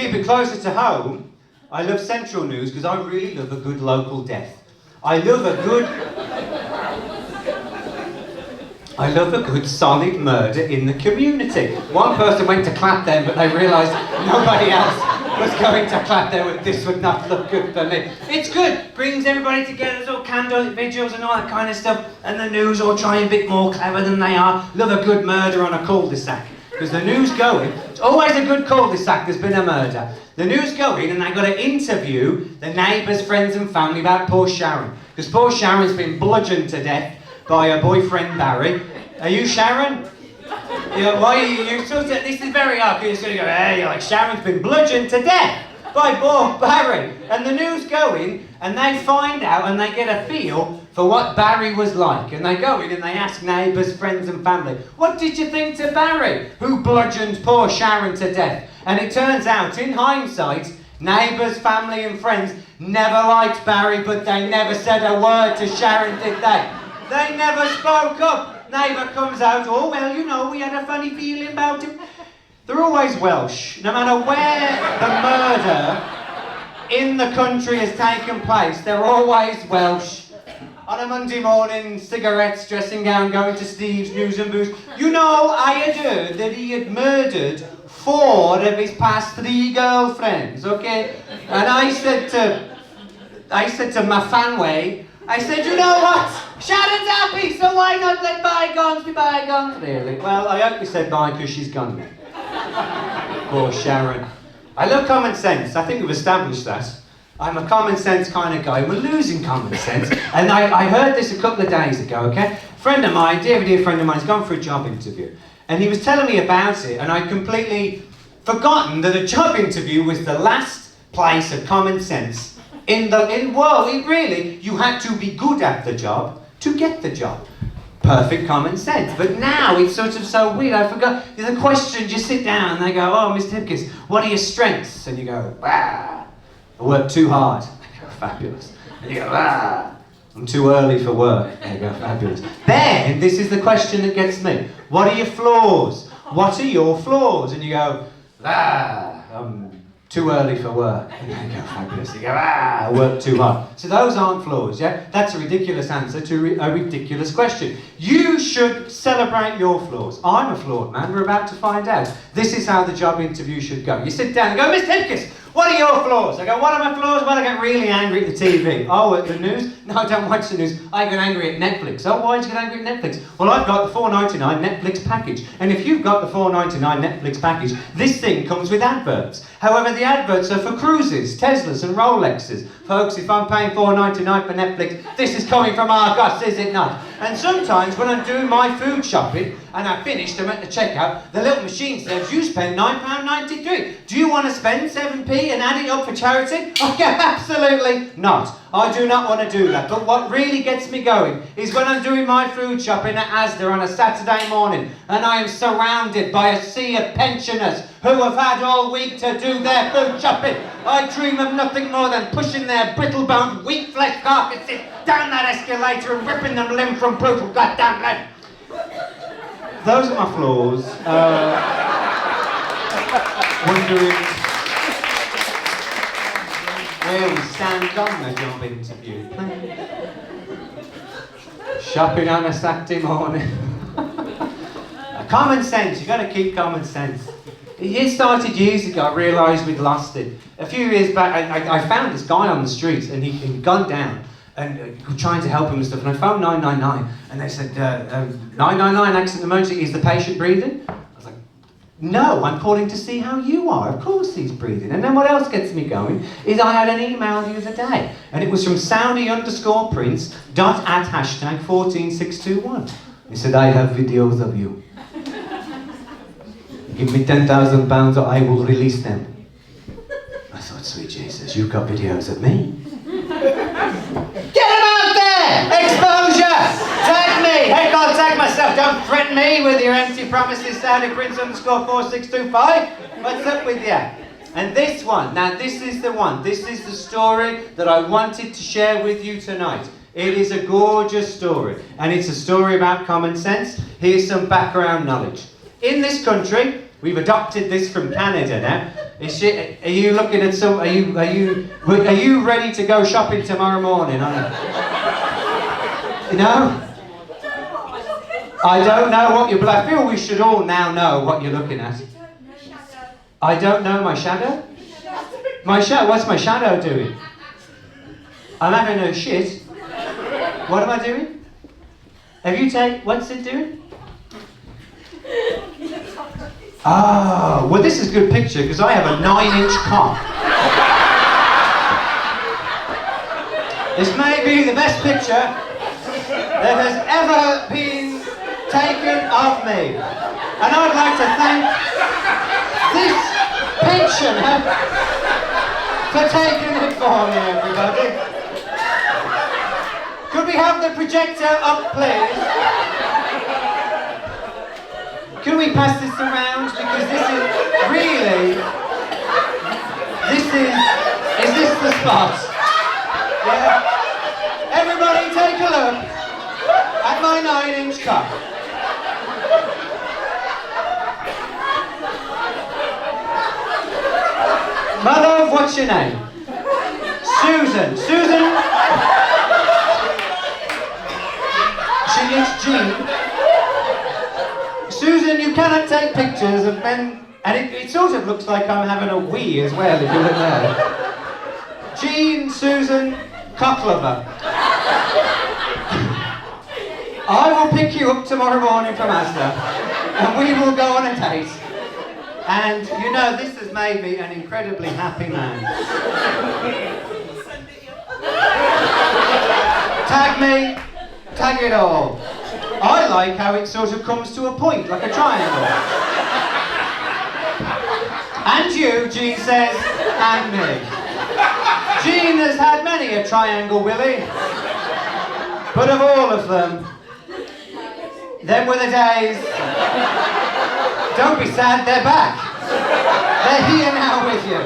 keep it closer to home, I love Central News because I really love a good local death. I love a good solid murder in the community. One person went to clap them, but they realised nobody else was going to clap them. This would not look good for me. It's good. Brings everybody together. There's all candlelit vigils and all that kind of stuff. And the news all try a bit more clever than they are. Love a good murder on a cul-de-sac. Because the news going, it's always a good cul-de-sac, there's been a murder. The news going and they've got to interview the neighbours, friends and family about poor Sharon. Because poor Sharon's been bludgeoned to death by her boyfriend Barry. Are you Sharon? Why are you so this is very hard, you're just going to go, hey, you're like, Sharon's been bludgeoned to death by poor Barry. And the news go in and they find out and they get a feel for what Barry was like. And they go in and they ask neighbours, friends and family, what did you think to Barry, who bludgeoned poor Sharon to death? And it turns out, in hindsight, neighbours, family and friends never liked Barry, but they never said a word to Sharon, did they? They never spoke up. Neighbour comes out, oh, well, you know, we had a funny feeling about him. They're always Welsh. No matter where the murder in the country has taken place, they're always Welsh. On a Monday morning, cigarettes, dressing gown, going to Steve's News and Booze. You know, I had heard that he had murdered 4 of his past 3 girlfriends, okay? And I said to my fanway, I said, you know what? Sharon's happy, so why not let bygones be bygones? Really? Well, I hope you said bye because she's gone now. Poor Sharon. I love common sense. I think we've established that. I'm a common sense kind of guy. We're losing common sense. And I heard this a couple of days ago, okay? A friend of mine, dear friend of mine, has gone for a job interview. And he was telling me about it, and I'd completely forgotten that a job interview was the last place of common sense really, you had to be good at the job to get the job. Perfect common sense. But now it's sort of so weird. I forgot. There's a question, you sit down and they go, oh, Mr. Hipkiss, what are your strengths? And you go, I work too hard. I go, fabulous. And you go, I'm too early for work. And you go, fabulous. Then, this is the question that gets me. What are your flaws? What are your flaws? And you go, I'm too early for work. And you go, fabulous. You go, I work too hard. So those aren't flaws, yeah? That's a ridiculous answer to a ridiculous question. You should celebrate your flaws. I'm a flawed man. We're about to find out. This is how the job interview should go. You sit down and go, Mr. Hipkiss, what are your flaws? I go, what are my flaws? Well, I get really angry at the TV. Oh, at the news? No, I don't watch the news. I get angry at Netflix. Oh, why did you get angry at Netflix? Well, I've got the $4.99 Netflix package. And if you've got the $4.99 Netflix package, this thing comes with adverts. However, the adverts are for cruises, Teslas and Rolexes. Folks, if I'm paying $4.99 for Netflix, this is coming from Argos, is it not? And sometimes when I'm doing my food shopping, and I finished, I'm at the checkout, the little machine says, you spend £9.93. Do you want to spend 7p and add it up for charity? Oh yeah, absolutely not. I do not want to do that. But what really gets me going is when I'm doing my food shopping at Asda on a Saturday morning, and I am surrounded by a sea of pensioners who have had all week to do their food shopping. I dream of nothing more than pushing their brittle-boned, weak-fleshed carcasses down that escalator and ripping them limb from brutal goddamn limb. Those are my flaws. Wondering where we stand on the job interview. Shopping on a Saturday morning. Common sense, you've got to keep common sense. It started years ago, I realised we'd lost it. A few years back, I found this guy on the street and he'd gone down and trying to help him and stuff, and I phoned 999 and they said, 999 accident emergency, is the patient breathing? I was like, no, I'm calling to see how you are. Of course he's breathing. And then what else gets me going is I had an email the other day and it was from Saudi_Prince @ #14621. He said, I have videos of you. Give me £10,000 or I will release them. I thought, sweet Jesus, you've got videos of me. Get them out there! Exposure! Tag me! Heck, I'll tag myself. Don't threaten me with your empty promises, Saudi Prince _4625. What's up with you? And this one, now this is the one. This is the story that I wanted to share with you tonight. It is a gorgeous story. And it's a story about common sense. Here's some background knowledge. In this country, we've adopted this from Canada now, Is she, are you looking at some? Are you ready to go shopping tomorrow morning? You know? I don't know what you. But I feel we should all now know what you're looking at. I don't know my shadow. My shadow. What's my shadow doing? I'm having a shit. What am I doing? Have you what's it doing? Oh, well this is a good picture because I have a 9-inch cock. This may be the best picture that has ever been taken of me. And I'd like to thank this pensioner for taking it for me, everybody. Could we have the projector up, please? Can we pass this around? Because this is really... Is this the spot? Yeah? Everybody take a look at my 9-inch cock. My love, what's your name? Susan. Susan? She is Jean. Susan, you cannot take pictures of men, and it sort of looks like I'm having a wee as well, if you look there. Jean, Susan, cock lover. I will pick you up tomorrow morning from Asda, and we will go on a date. And you know, this has made me an incredibly happy man. Tag me, tag it all. I like how it sort of comes to a point, like a triangle. And you, Jean says, and me. Jean has had many a triangle, Willie. But of all of them, them were the days. Don't be sad, they're back. They're here now with you.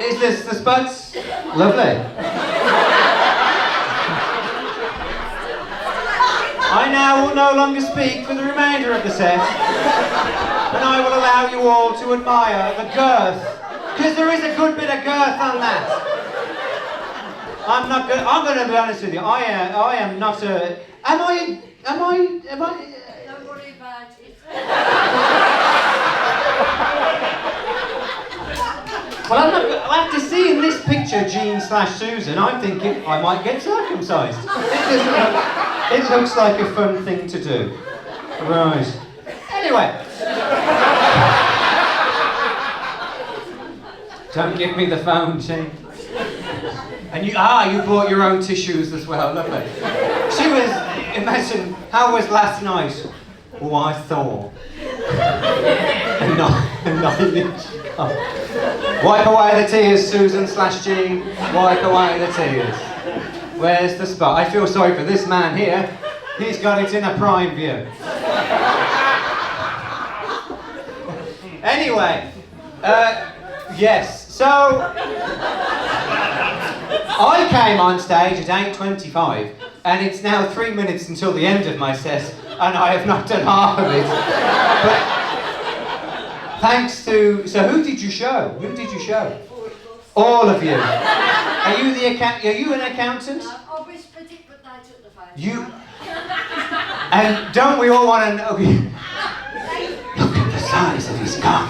Is this the Spuds? Lovely. I now will no longer speak for the remainder of the set, and I will allow you all to admire the girth, because there is a good bit of girth on that. I'm going to be honest with you. I am not a. Am I? Don't worry about it. Well, I have to see in this picture Jean/Susan. I'm thinking I might get circumcised. It looks like a fun thing to do. Right. Anyway. Don't give me the phone, Jean. And you bought your own tissues as well, lovely. She was, imagine, how was last night? Oh, I thought. A 9-inch cock. Wipe away the tears, Susan/Jean. Wipe away the tears. Where's the spot? I feel sorry for this man here. He's got it in a prime view. Anyway, yes, so I came on stage at 8:25 and it's now 3 minutes until the end of my set and I have not done half of it. But thanks to... So who did you show? Who did you show? All of you. Are you an accountant? I whispered it, but they took the phone. You... And don't we all want to know... Look at the size of his cock.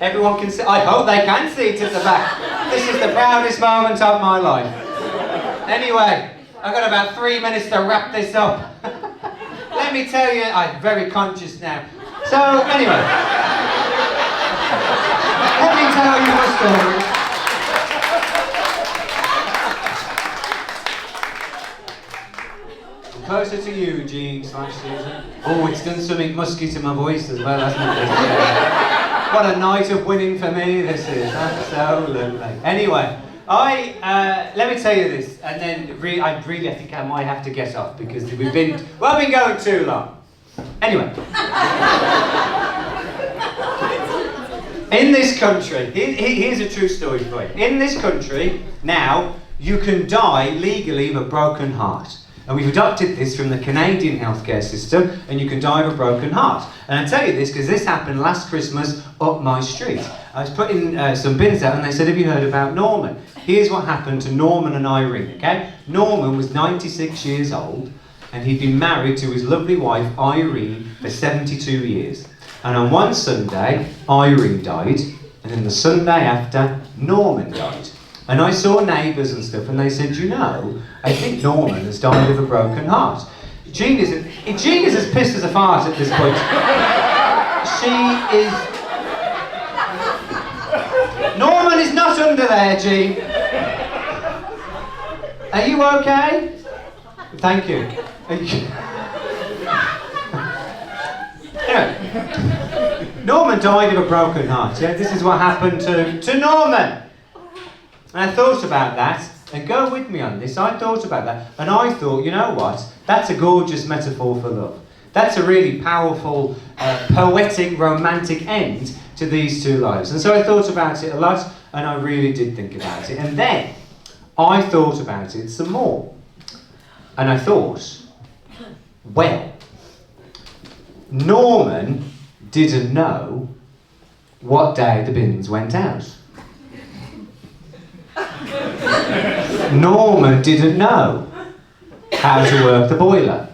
Everyone can see... I hope they can see it at the back. This is the proudest moment of my life. Anyway, I've got about 3 minutes to wrap this up. Let me tell you, I'm very conscious now. So, anyway. Let me tell you a story. Closer to you, Jean/Susan. Oh, it's done something musky to my voice as well, hasn't it? What a night of winning for me this is. Absolutely. Anyway, let me tell you this, and then I think I might have to get off because we've been going too long. Anyway. In this country, here's a true story for you. In this country, now, you can die legally of a broken heart. And we've adopted this from the Canadian healthcare system, and you can die of a broken heart. And I tell you this because this happened last Christmas up my street. I was putting some bins out and they said, have you heard about Norman? Here's what happened to Norman and Irene, okay? Norman was 96 years old and he'd been married to his lovely wife Irene for 72 years. And on one Sunday, Irene died, and then the Sunday after, Norman died. And I saw neighbours and stuff, and they said, you know, I think Norman has died of a broken heart. Jean is as pissed as a fart at this point. She is... Norman is not under there, Jean. Are you okay? Thank you. Anyway, Norman died of a broken heart, yeah? This is what happened to Norman. And I thought about that, and go with me on this, I thought about that, and I thought, you know what, that's a gorgeous metaphor for love. That's a really powerful, poetic, romantic end to these two lives. And so I thought about it a lot, and I really did think about it. And then, I thought about it some more. And I thought, well, Norman didn't know what day the bins went out. Norman didn't know how to work the boiler.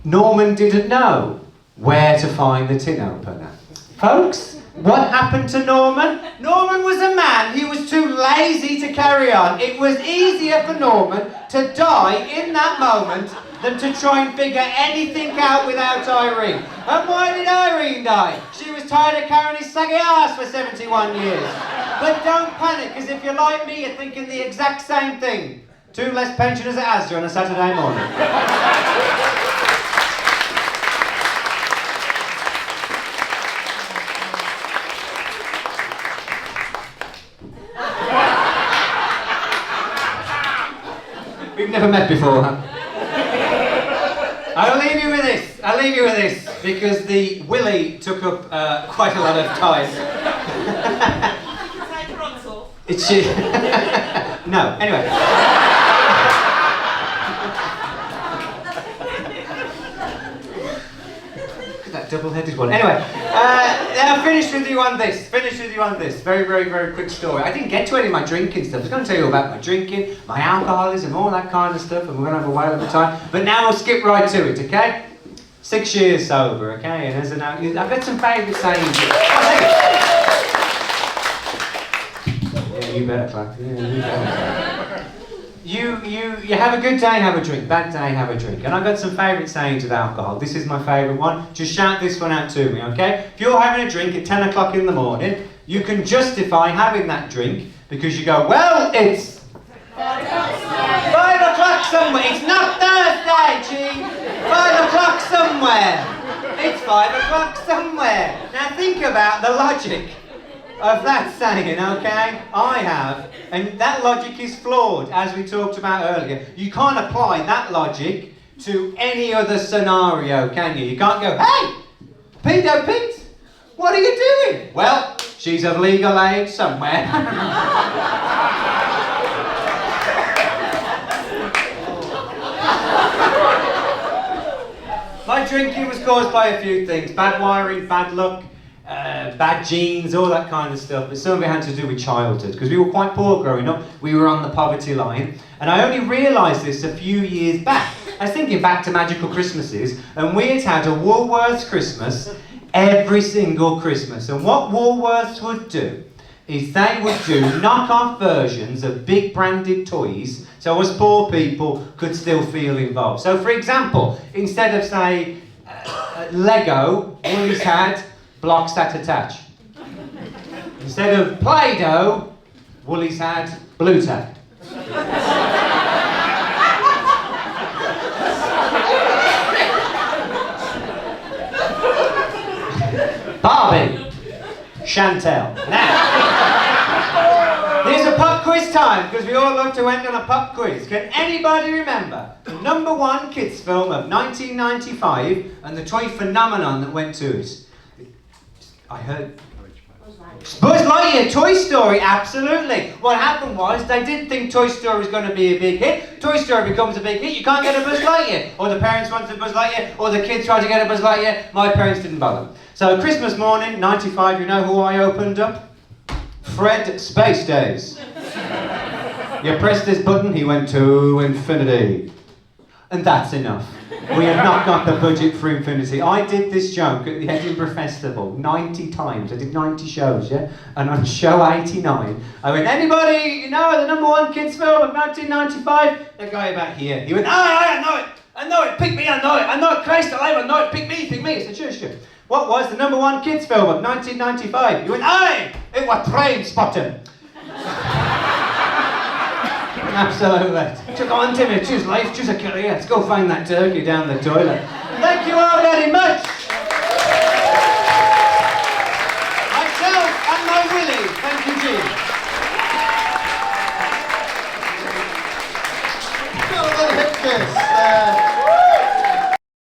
Norman didn't know where to find the tin opener. Folks, what happened to Norman? Norman was a man. He was too lazy to carry on. It was easier for Norman to die in that moment than to try and figure anything out without Irene. And why did Irene die? She was tired of carrying his saggy ass for 71 years. But don't panic, because if you're like me, you're thinking the exact same thing. 2 less pensioners at Asda on a Saturday morning. We've never met before, huh? I'll leave you with this, because the willy took up quite a lot of time. It's no, anyway. That double-headed one. Anyway, I'll finish with you on this. Very, very, very quick story. I didn't get to any of my drinking stuff. I was going to tell you about my drinking, my alcoholism, all that kind of stuff, and we're going to have a whale of a time. But now we'll skip right to it, okay? 6 years sober, okay? And I've got some favourite sayings. Yeah, you better clap. Yeah, you better clap. You have a good day, have a drink. Bad day, have a drink. And I've got some favourite sayings with alcohol. This is my favourite one. Just shout this one out to me, okay? If you're having a drink at 10 o'clock in the morning, you can justify having that drink because you go, well, it's 5 o'clock somewhere. It's not Thursday, G. 5 o'clock somewhere. It's 5 o'clock somewhere. Now think about the logic of that saying, okay? I have, and that logic is flawed, as we talked about earlier. You can't apply that logic to any other scenario, can you? You can't go, hey, Pedo Pete, what are you doing? Well, she's of legal age somewhere. My drinking was caused by a few things. Bad wiring, bad luck, bad genes, all that kind of stuff. But some of it had to do with childhood, because we were quite poor growing up. We were on the poverty line. And I only realised this a few years back. I was thinking back to magical Christmases, and we had a Woolworths Christmas every single Christmas. And what Woolworths would do is they would do knock-off versions of big branded toys, so us poor people could still feel involved. So for example, instead of say Lego, Woolies had blocks that attach. Instead of Play-Doh, Woolies had blue tack. Barbie, Chantel. Now, here's a pop quiz time, because we all love to end on a pop quiz. Can anybody remember the #1 kids film of 1995 and the toy phenomenon that went to it? I heard Buzz Lightyear, Toy Story, absolutely. What happened was, they didn't think Toy Story was going to be a big hit. Toy Story becomes a big hit, you can't get a Buzz Lightyear. Or the parents wanted a Buzz Lightyear, or the kids tried to get a Buzz Lightyear. My parents didn't bother. So Christmas morning, 95, you know who I opened up? Fred Space Days. You press this button, he went to infinity. And that's enough. We have not got the budget for infinity. I did this joke at the Edinburgh Festival 90 times. I did 90 shows, yeah? And on show 89, I went, anybody, you know, the #1 kids film of 1995? The guy about here. He went, I know it, pick me, I know it, Christ alive, I know it, pick me. I said, sure. What was the #1 kids film of 1995? He went, it was Train Spotting. Absolutely. Took on, Timmy, choose life, choose a career. Let's go find that turkey down the toilet. Thank you all very much.